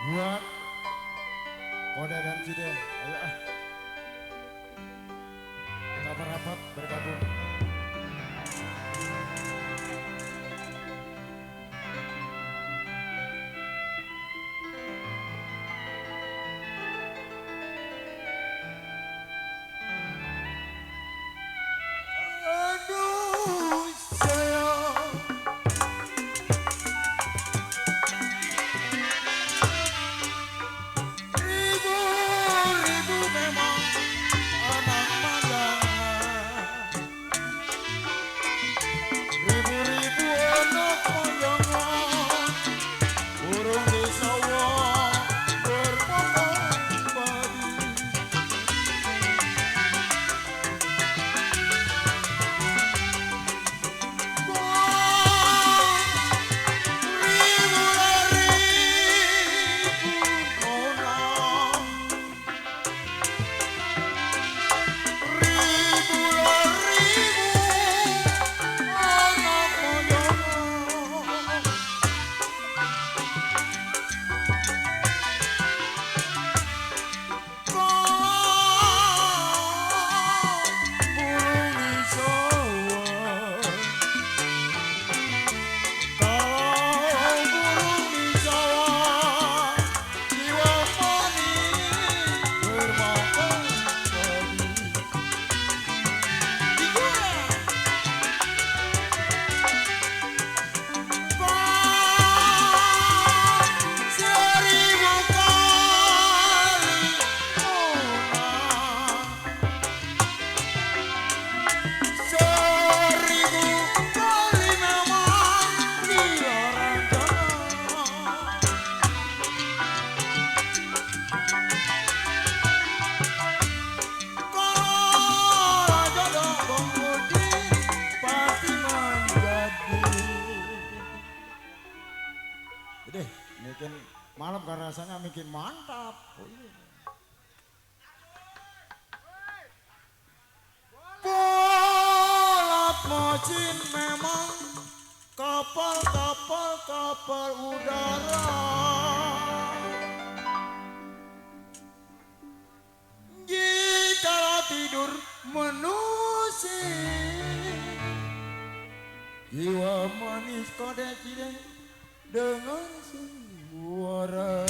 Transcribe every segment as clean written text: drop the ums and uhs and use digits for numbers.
buat Koda dan Cide. Ayo kita merapat bergabung. Aduh sayang, ribu-ribu memang anak mayangan, ribu-ribu anak mayangan, burung di sawah berpokok padi. Deh, bikin malam kan rasanya bikin mantap. Oh, iya. Polat mocin memang kapal udara. Jika tidur menusik, jiwa manis Koda Cide dengan suara.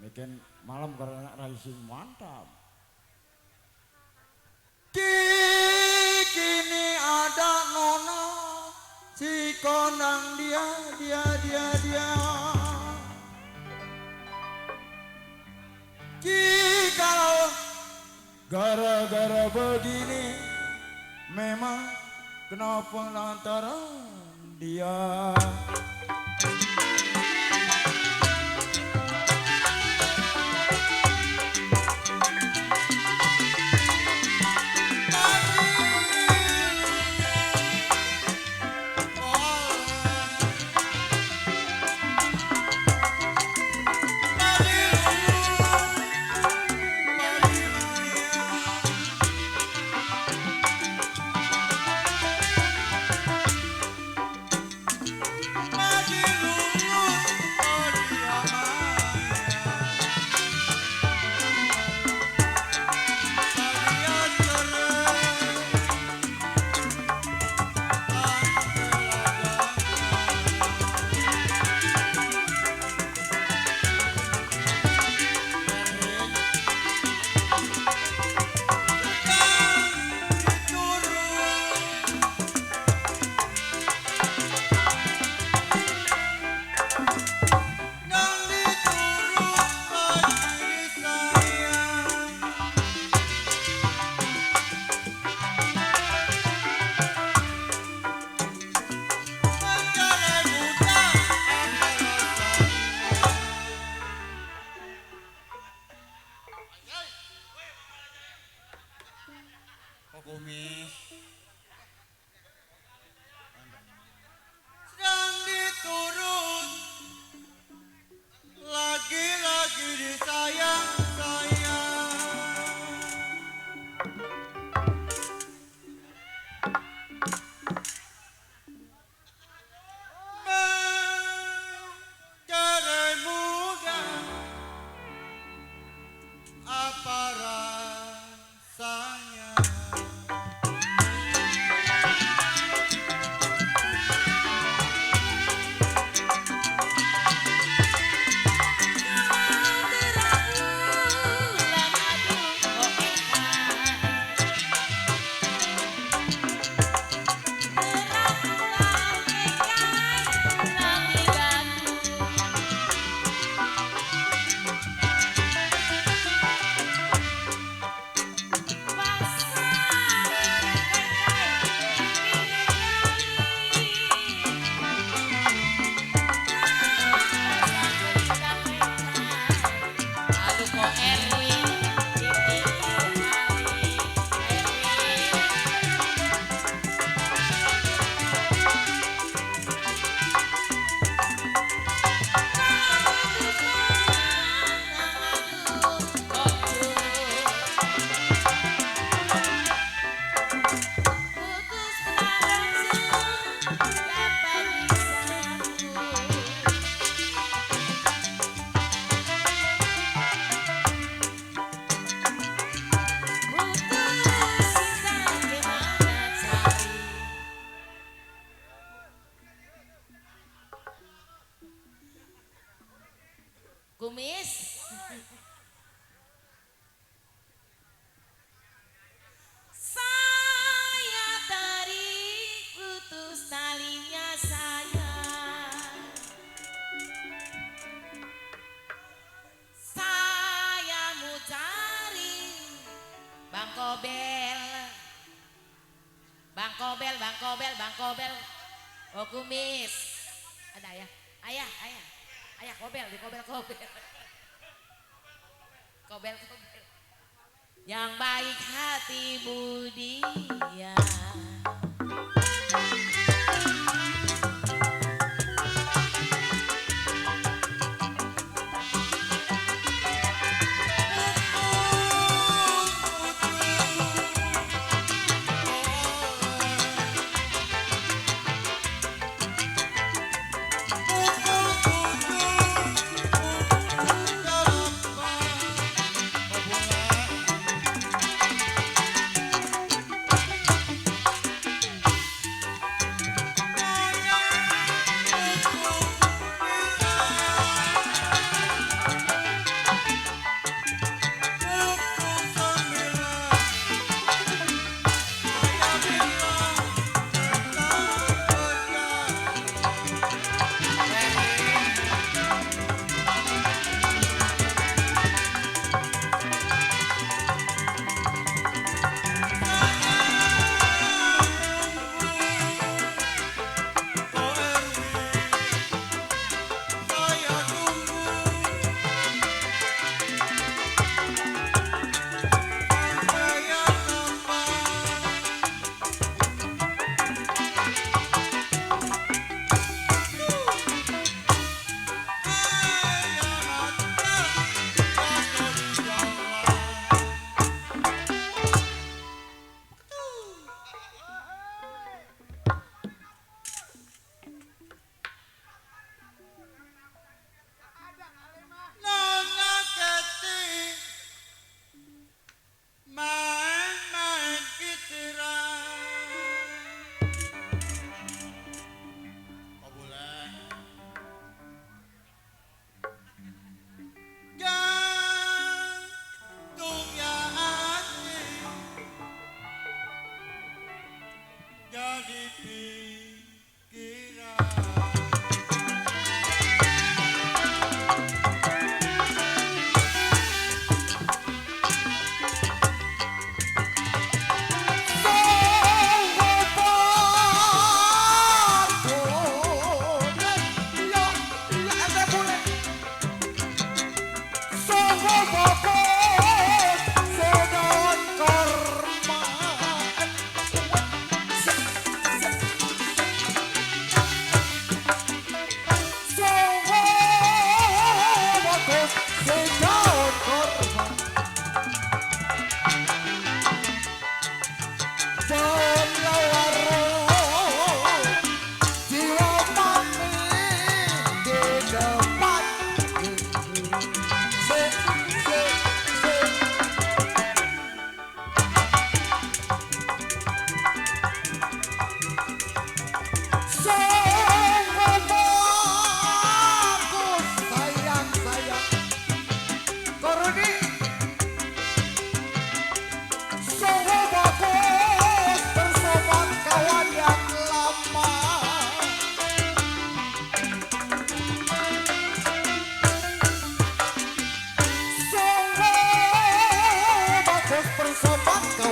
Bikin malam karena rising mantap. Kini ada nona si kondang dia. Kalau gara-gara begini memang kenapa lantaran dia. kumis sedang diturun lagi-lagi disayang-sayang mencerai muda apa rasanya Aduh kok Erwin dipikir kali Erwin putus langsung dapat disambung putus cinta gimana cari kumis saya tarik putus talinya saya mau cari Bang Kobel Bang Kobel Bang Kobel Bang Kobel oh kumis ada ayah ayah ayah ayah Kobel di Kobel Kobel Kobel Kobel yang baik hati budi ya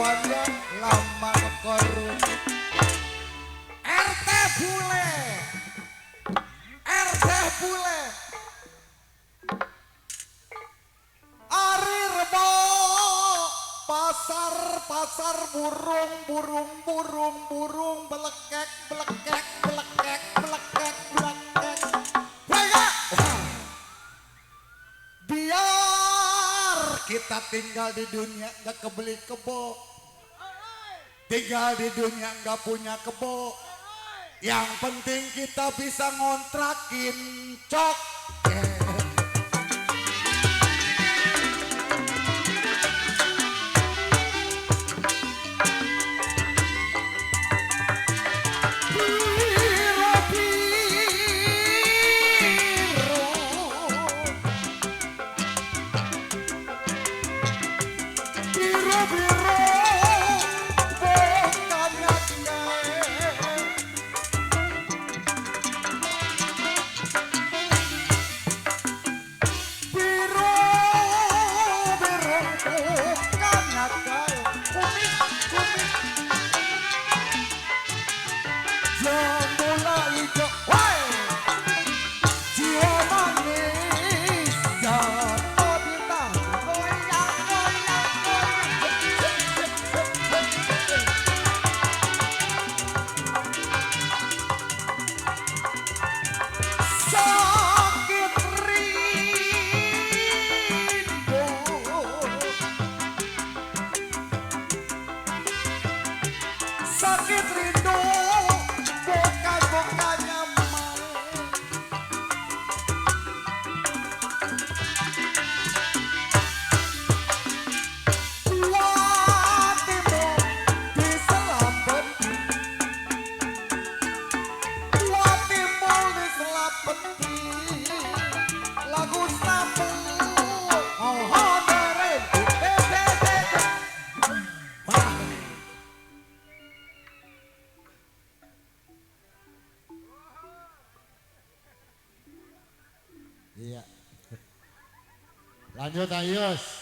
kawannya lama korup. RT bule. RT bule. Ari rebo pasar burung belekek biar kita tinggal di dunia gak kebeli kebo, tinggal di dunia gak punya kebo, yang penting kita bisa ngontrakin cok. Sakit rindu bukan-bukannya main. Hatimu diselapeti, hatimu diselapeti. Lagu sapu mohon deren. Iya. Lanjut Ayus.